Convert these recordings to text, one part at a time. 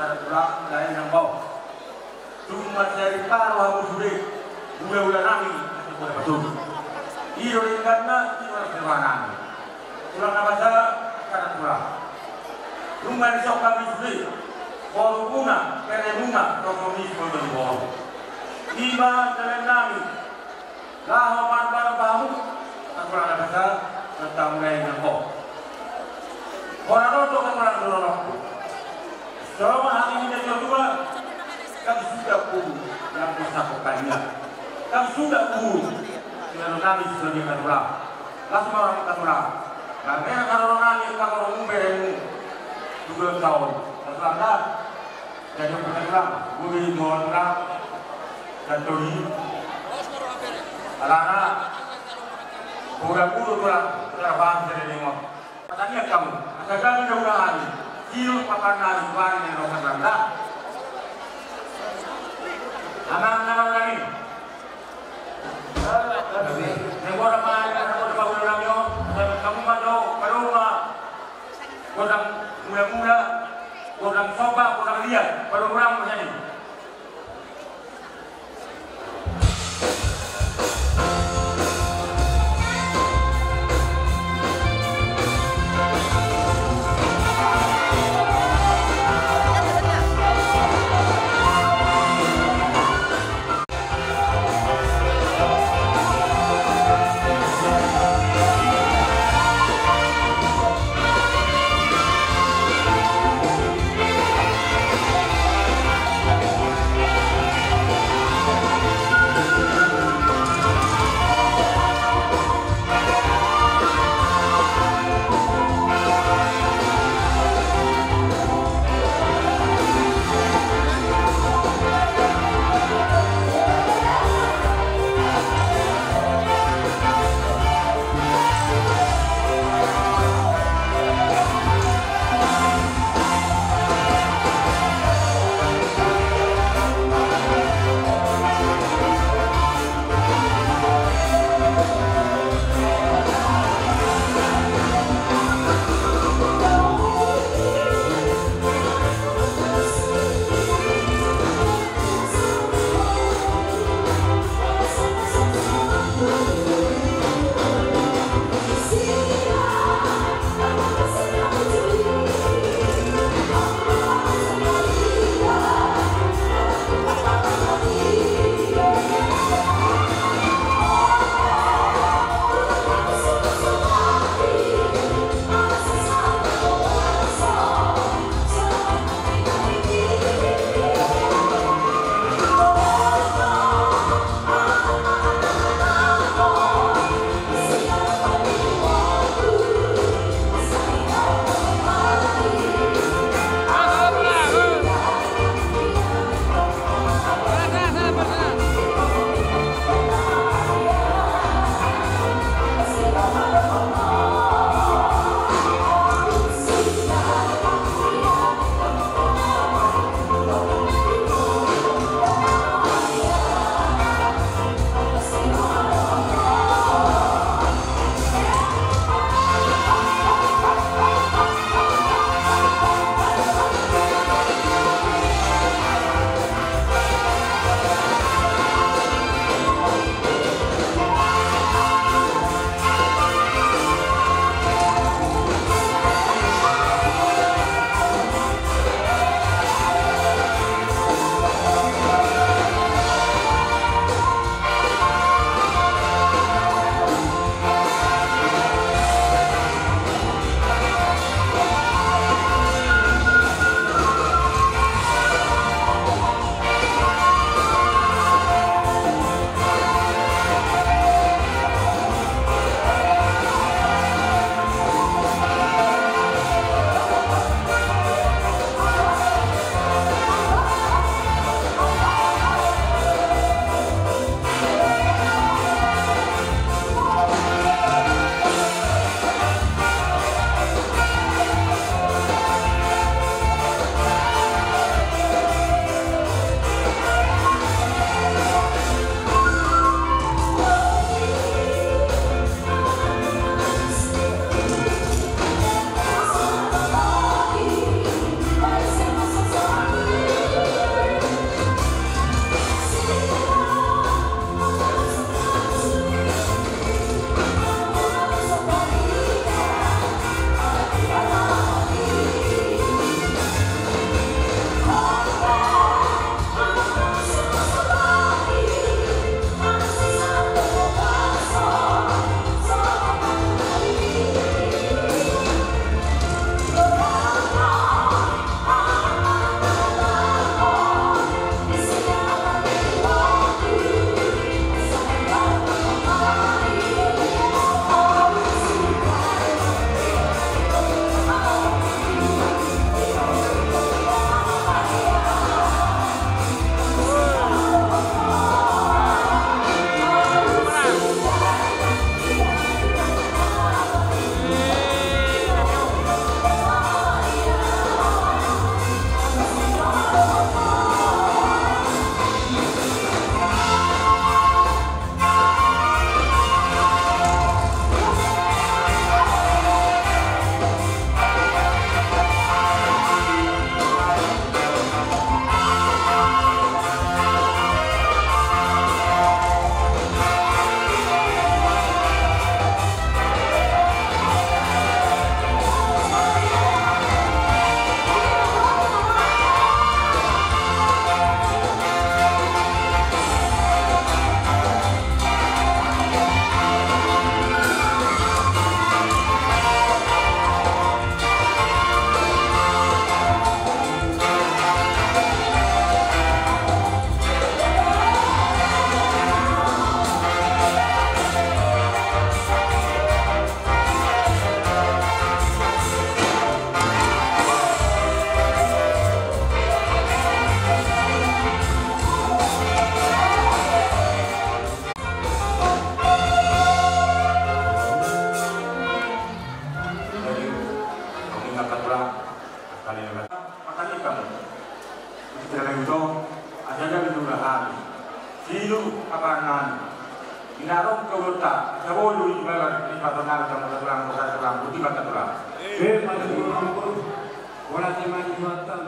cara pulang lain yang bau. Cuma dari paru aku sudah ulah nami itu boleh betul. Iyo karena itu bagaimana? Pulang apa saja karena pulang. Cuma di sok kami sudah. Kalau guna, keremuna, komunis boleh bau. Iba dengan nami. Lah man baru aku orang kata tentang mulai nangkop. Orang itu kan orang dorong. Selama hari ini dia juga kami sudah puluh yang bisa bertanya. Kami sudah puluh dengan kami sudah dikatakan. Langsung orang dikatakan. Karena kalau nami kalau umbermu 2 tahun. Setelah jadi dikatakan, bumi mohonlah dan tuli. Alana, pura-pura terbang dari lingkungan. Tanya kamu, sekarang sudah hari, hidup papan hari kemarin yang nomor rendah. Anak-anak lagi. Negara mana yang ada bangun ramyo, kamu mandau, rumah, kodang muda-muda, kodang soba, kodang liat, orang menjadi. hiu kapanan inarong kewota jabolu ibarat di patonal sama tulang muka tulang putih mata tulang pada guru wala teman juatan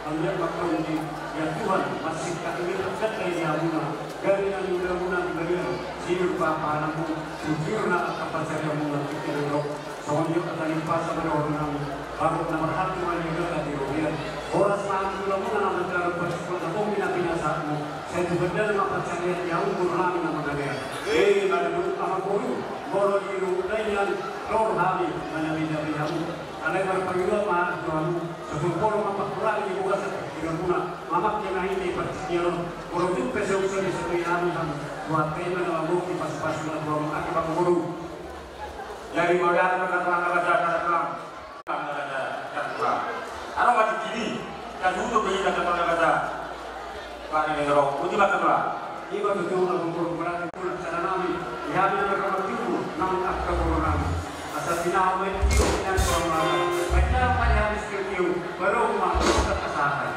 ambil makam di ya Tuhan masih kami dekat dari Amuna dari Amuna berian siur papa namu sujur nak kapal saya mula kita dulu soalnya kata limpah sama orang baru nama hati mana juga di Robian orang sama dulu muna nama dalam persoalan aku bina saatmu saya berbeda dengan percaya yang kurang nama kalian pada guru sama guru guru di rumah Lord Hami mana bina alay berpagilo ma doamu sepuluh mapakura di buka sa pinaguna mamak kina hindi patisiyaro guru din peso sa disiplinami ham buat tema na mo di pas-pas na guru akibat guru dari modal perkatuan negara ano mati kini kan untuk beli perkatuan negara para negara uji makatula iba betul na guru berani pun sana nami ihami na berkamatiku nang akka guru nami asal sinaway tiyo yan sa mga kaya habis tiyo baru masuk ke kesehatan.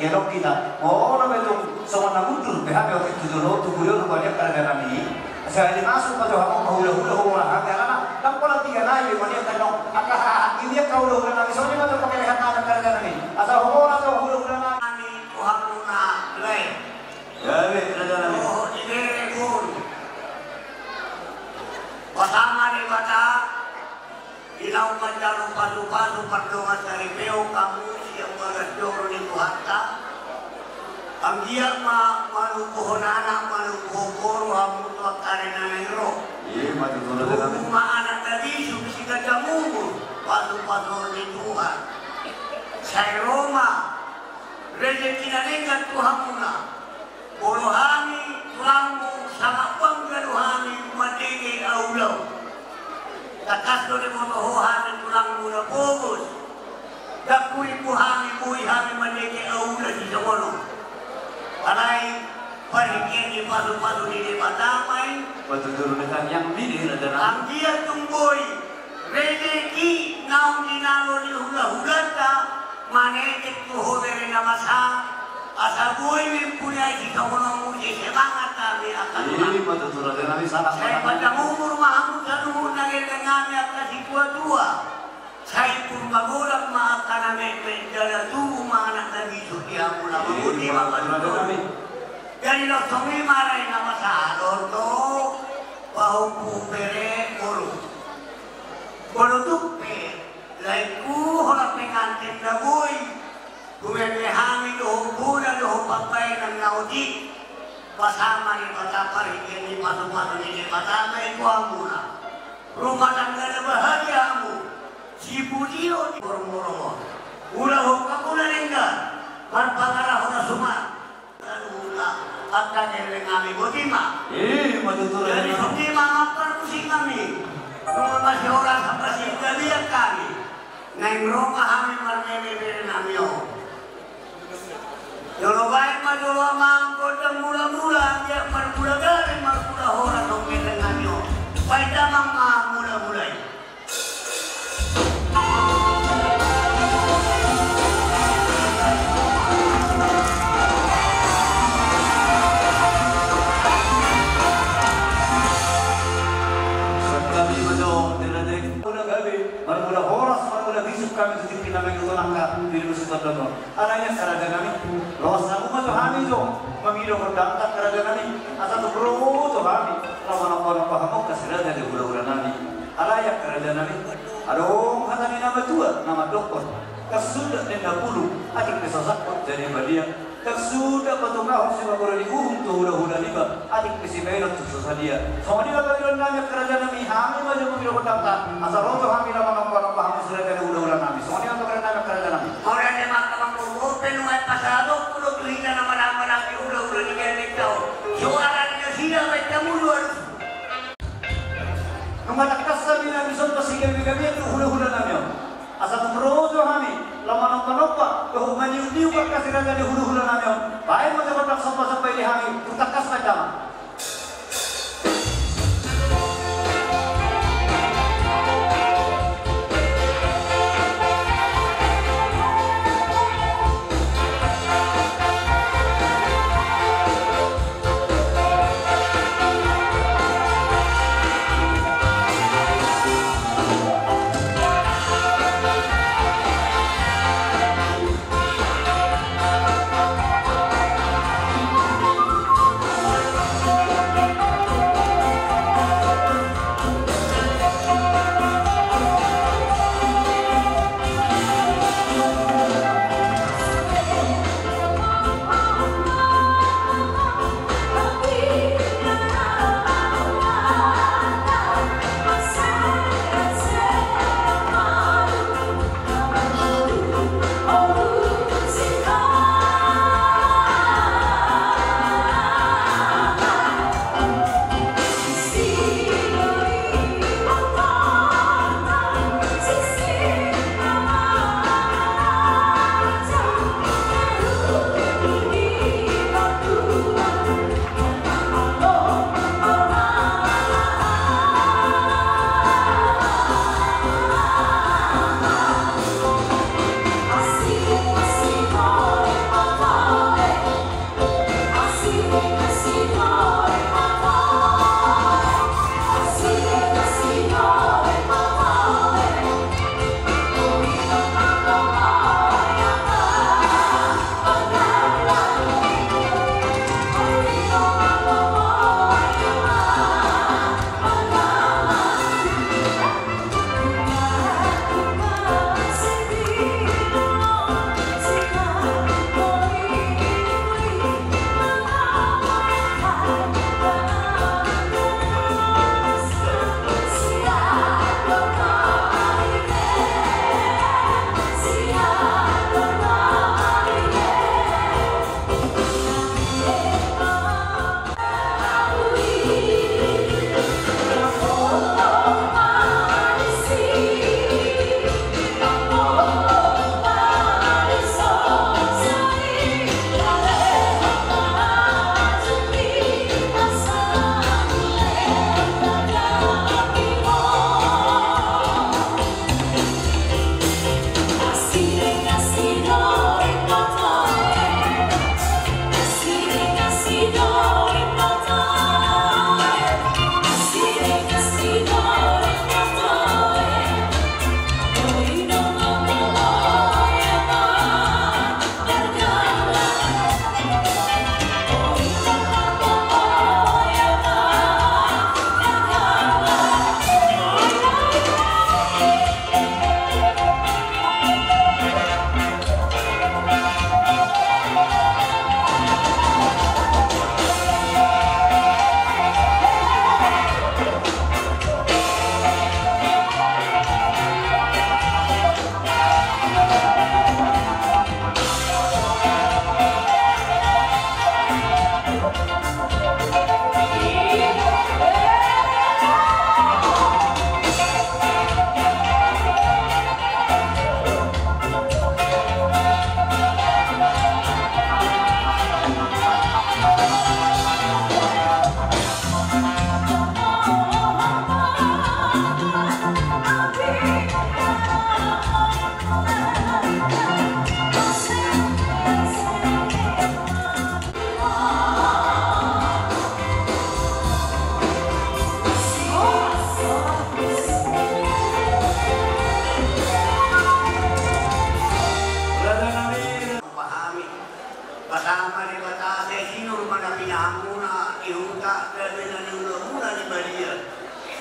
Gelok kita, oh nabi itu sama nabudur, behave waktu itu dulu, tuh beliau banyak karena kami. Saya masuk pada kamu hula-hula orang, karena kan kalau tiga nabi, mana yang akah ini kau hula nabi, soalnya macam pakai lehat ada karena kami. Asal orang atau hula nabi, Tuhan luna lain. ya karena nabi. Oh ini pun, bersama di mata, ilau menjalur padu-padu perdoa dari beliau kamu yang mengajar di Tuhan tak. Ang dia malukuhon anak malukuhon guru hamu tuak karena nero. Iya, mati turun dengan kami. Rumah anak tadi subsidi jamu padu-padu di Tuhan. Saya Roma rezeki nengkat Tuhan muna. Borohani tuangmu sama panggaluhani madege aulau. Takas do de motohohan tulang muna fokus. Dakui puhani bui hami madege aula di jawono. Alay parikin di padu-padu di batamay. Padu turun dengan yang ini adalah. Ang dia tumboy rezeki naung dinalo di hula-hulata manetik tuhore na masa asaboy min punya di kawono muji semangat kami akan. Ini padu turun dengan salah. Saya pada umur mahamud anuhun nangin ngami akan si tua-tua. Saya pun bagolak makan namin dalam tubuh anak Nabi Sudiya mula mabuti mamadul. Jadi langsung maray na masalor to pahupu pere guru. Guru tupe laiku horak mengantin na boy. Kumemehami dohong bulan dohong pagpay ng naudi. Pasama ni Bataparikin ni Patu-Patu ni Batamay ko ang muna. Rumah tangga na bahagia mo. Si Budio di Borong-Borong. Ulah hukum na lingga. Panpangarah na suma. Ulah at kanileng kami butima. Matutunan. Jadi butima ngaparpusin kami. Nung masih orang sampai sehingga lihat kami. Ngayon rong kami marmeme namin yun. Yung baik maduro mangkot ang mula-mula. Dia marmula-galing marmula-hora nung kilangan nyo. Baik damang mula-mulay. Kami tuh pinang itu langka di Rusita Dono. Anaknya kerajaan kami, los aku mah tuh kami tuh memilih berdangkat kerajaan kami. Asal tuh bro tuh kami, lawan paham kasih dari bulan-bulan kami. Alaya kerajaan kami. Aduh, kata ni nama tua, nama dokter. Kesudah tenda bulu, adik pesosak jadi badia. Kesudah patungah harus dibawa di tuh udah liba. Adik pesi merah tuh susah dia. Sama dia kalau nanya kerajaan kami, kami maju memilih berdangkat. Asal roto kami lawan paham sudah dari udah kami. Soalnya untuk kerajaan kami. Orang yang makan mangkuk, penuh pasado, pulau tulisan nama-nama lagi udah di kau. Suara dia sila baca mulu. kami utakas macam.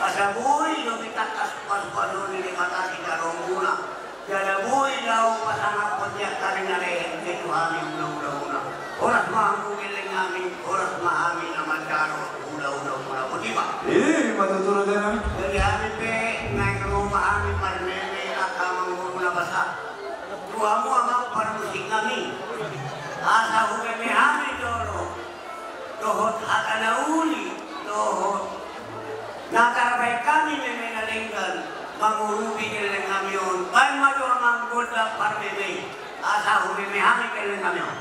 Asaboy no pitakas pas-panon ni mata si Karonguna. Jada boy daw pasang pagya karinare ke Tuhan ulah-ulah. Oras mahamu giling amin, oras mahami naman karo ulah-ulah putih Pak. Matutulog na namin. Dari amin pe ngai karo mahami parnene akamang muna basa. Tuamu amang parmusik kami. Asa hukum mehami doro. Dohot hakana uli, dohot nakarabay kami memenalinggan mangurubi kailan kami yun. Bayan mayo ang goda parmeme asa humimihami kailan kami yun.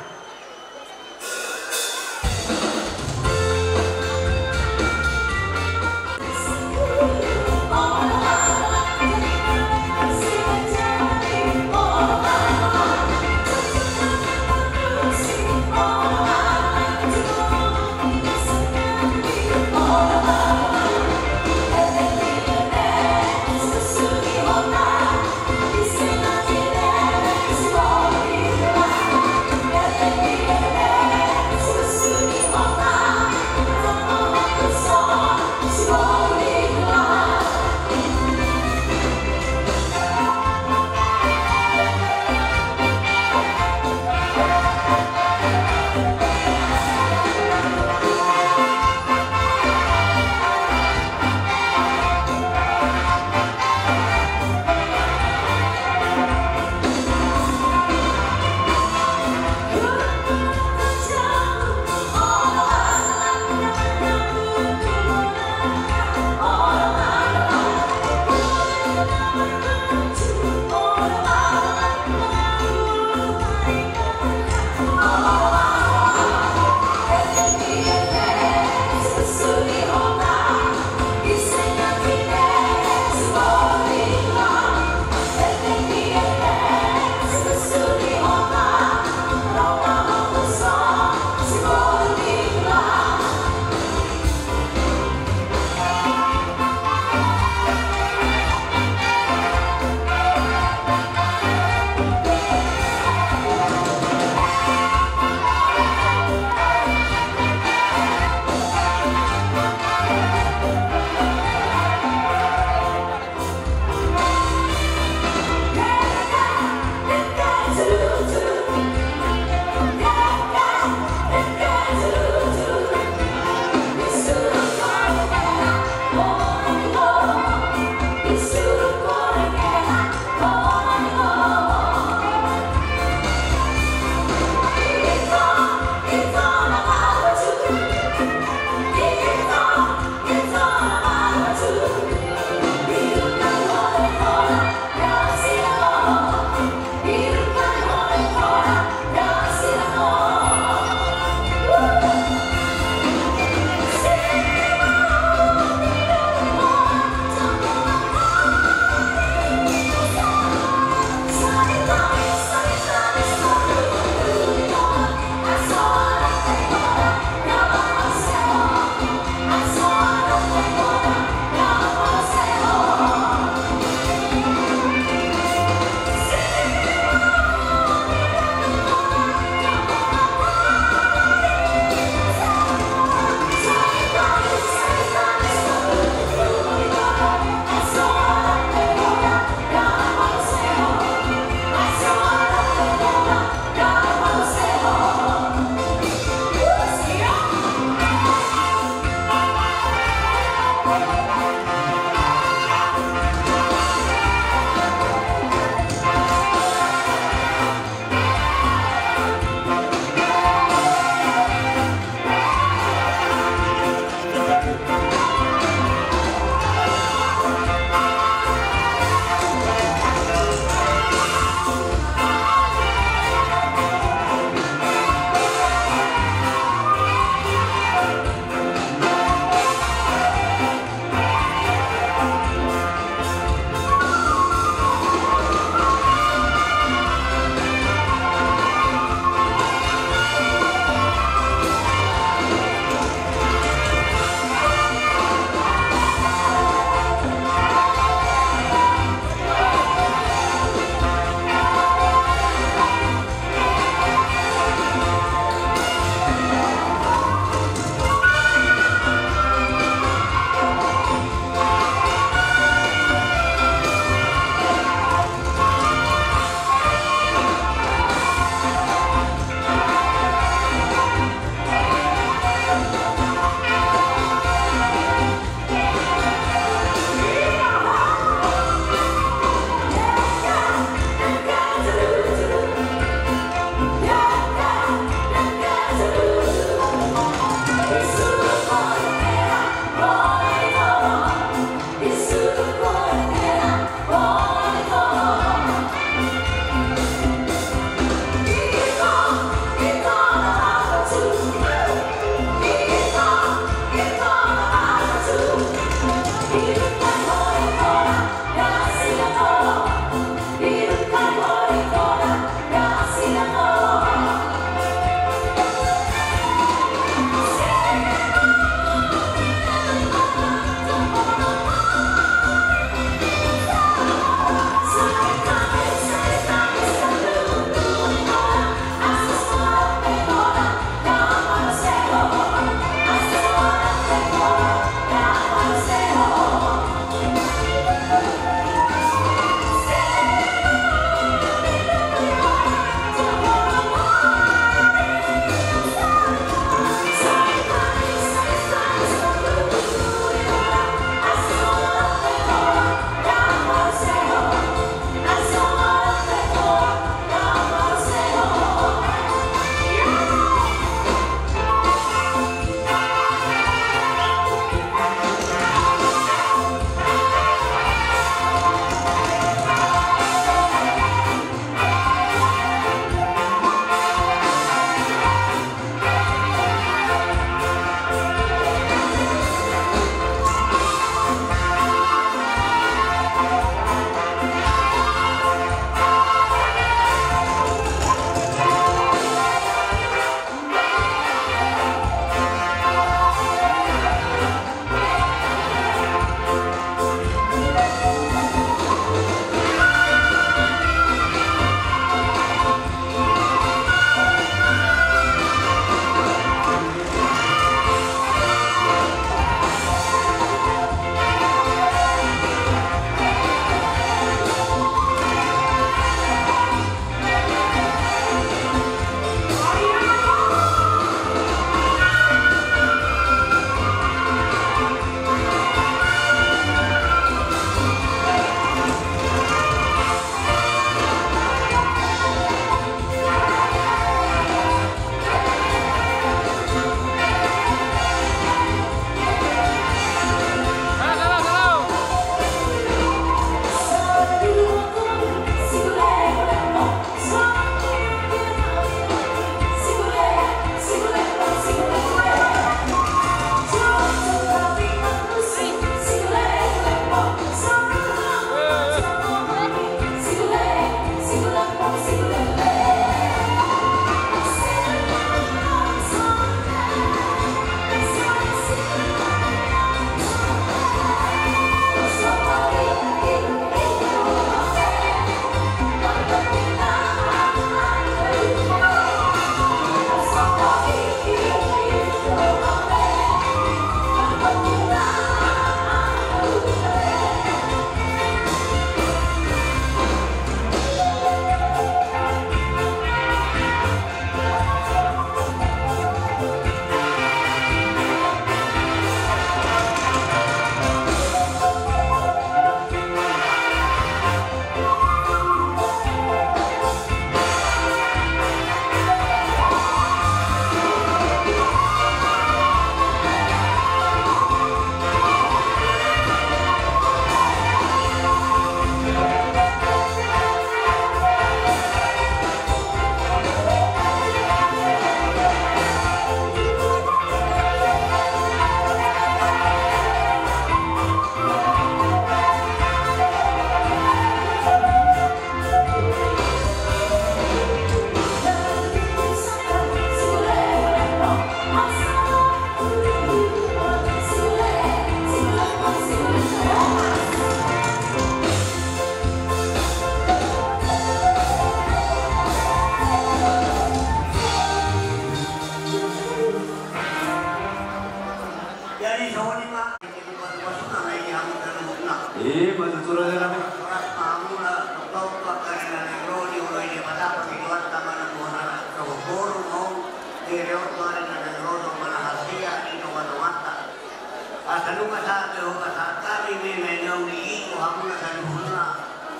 Anu kata kami memang di itu kamu nak dulu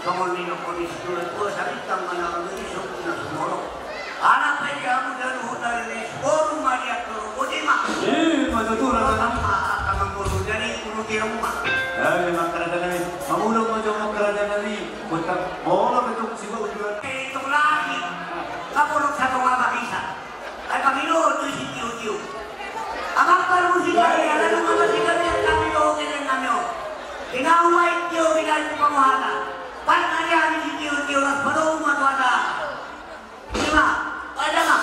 Somon ni kondisi tu sakit tangan orang ini semua semua. Anak saya kamu dan hotel ini baru mariak tu, mak. Macam tu lah kan? Kamu baru jadi urut di rumah. Memang kerajaan ini, kamu udah macam kerajaan ini, kita bola betul siapa ujuan. Itu lagi, kamu nak satu apa bisa? Kami lo tu si tiu. Abang kalau musik kami ada rumah musik kami lo kena kami lo. Tinggal white tiu tinggal pemuhana. Pan ada si tiu lah baru rumah tu ada. Lima, ada mak.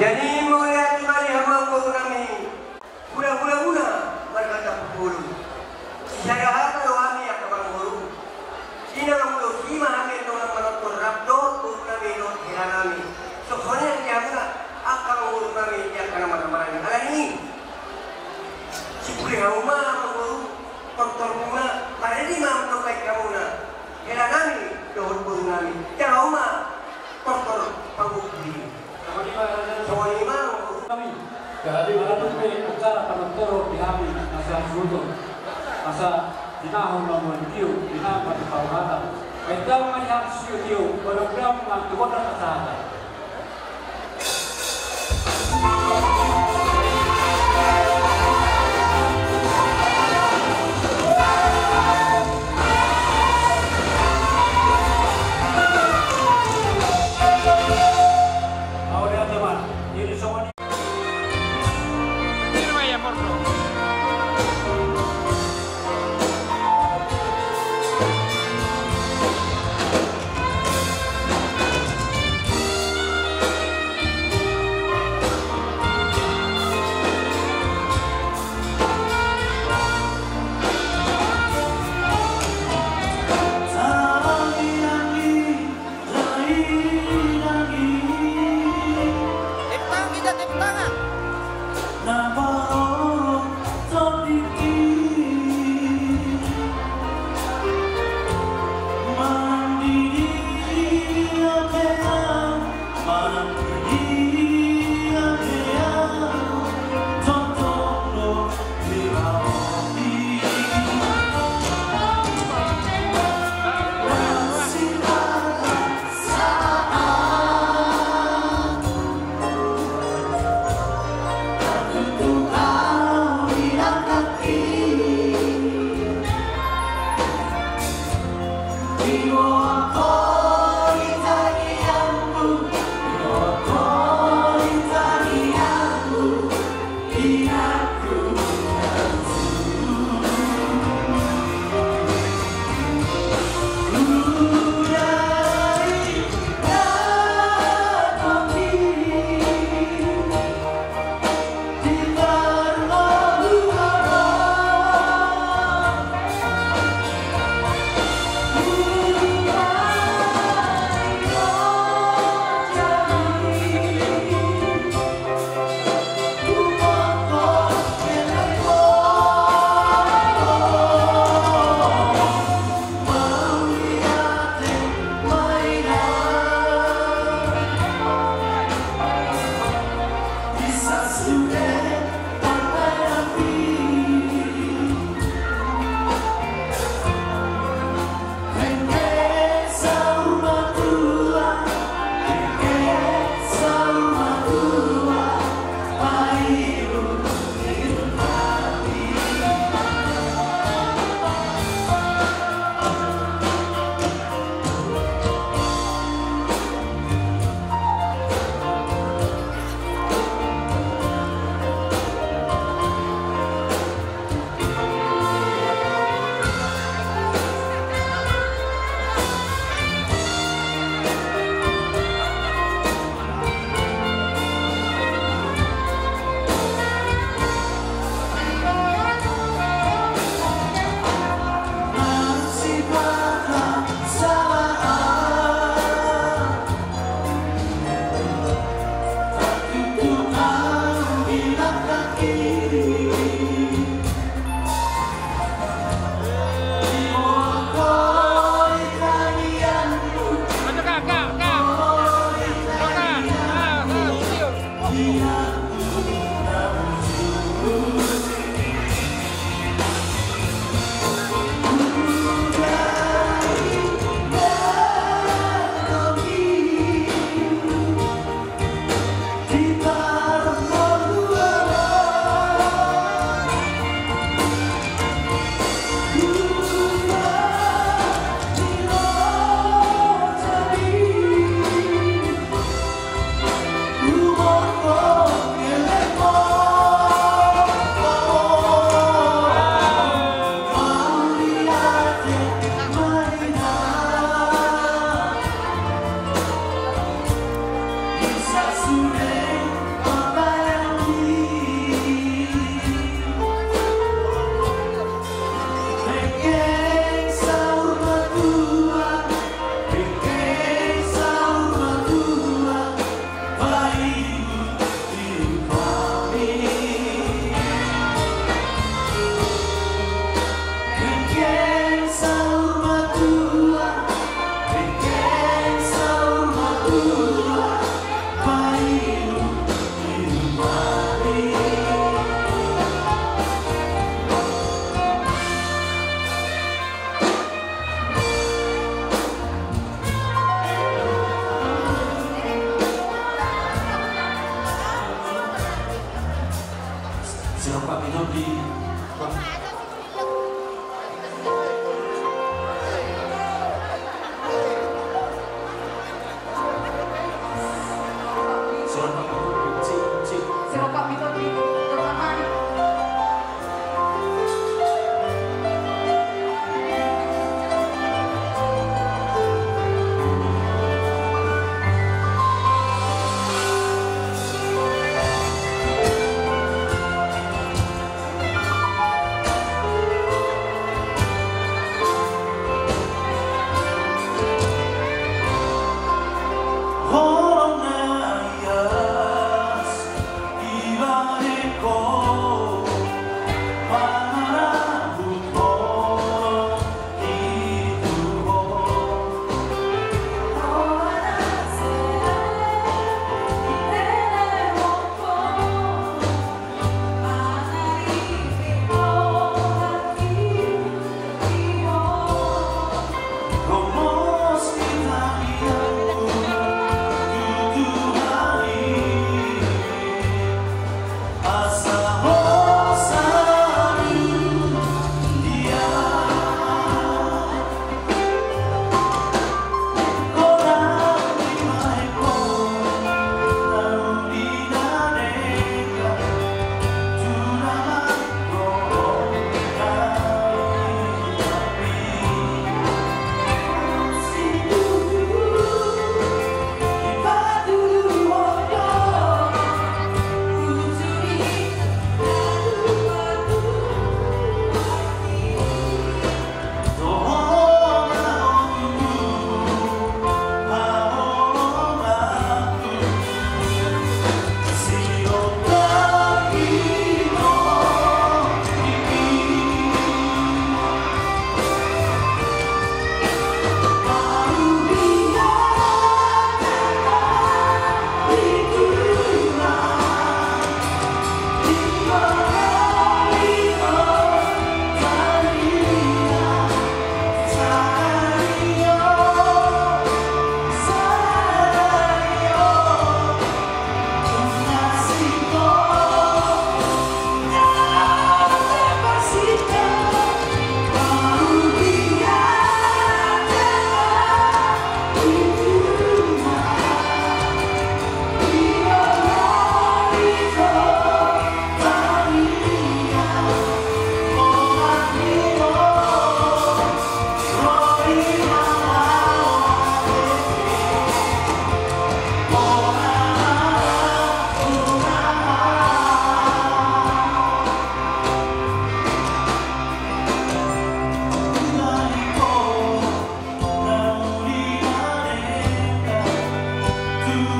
Jadi mulai kembali hamba kami Budak-budak berkata pukul Saya harap wani yang kabar guru Ina mulut lima hamil dengan menonton rabdo kami non hiranami Soalnya dia mula akan guru kami yang kena mana-mana Hal ini Sikuri hauma guru Tonton rumah pada ini mampu baik kamu na Hiranami dohon guru kami Yang hauma tonton pangukri Kami jadi malam itu acara penonton di kami masa sudah masa di tahun nomor tiu di tahun pada tahun kita melihat studio program yang dibuat kesehatan.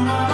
Mama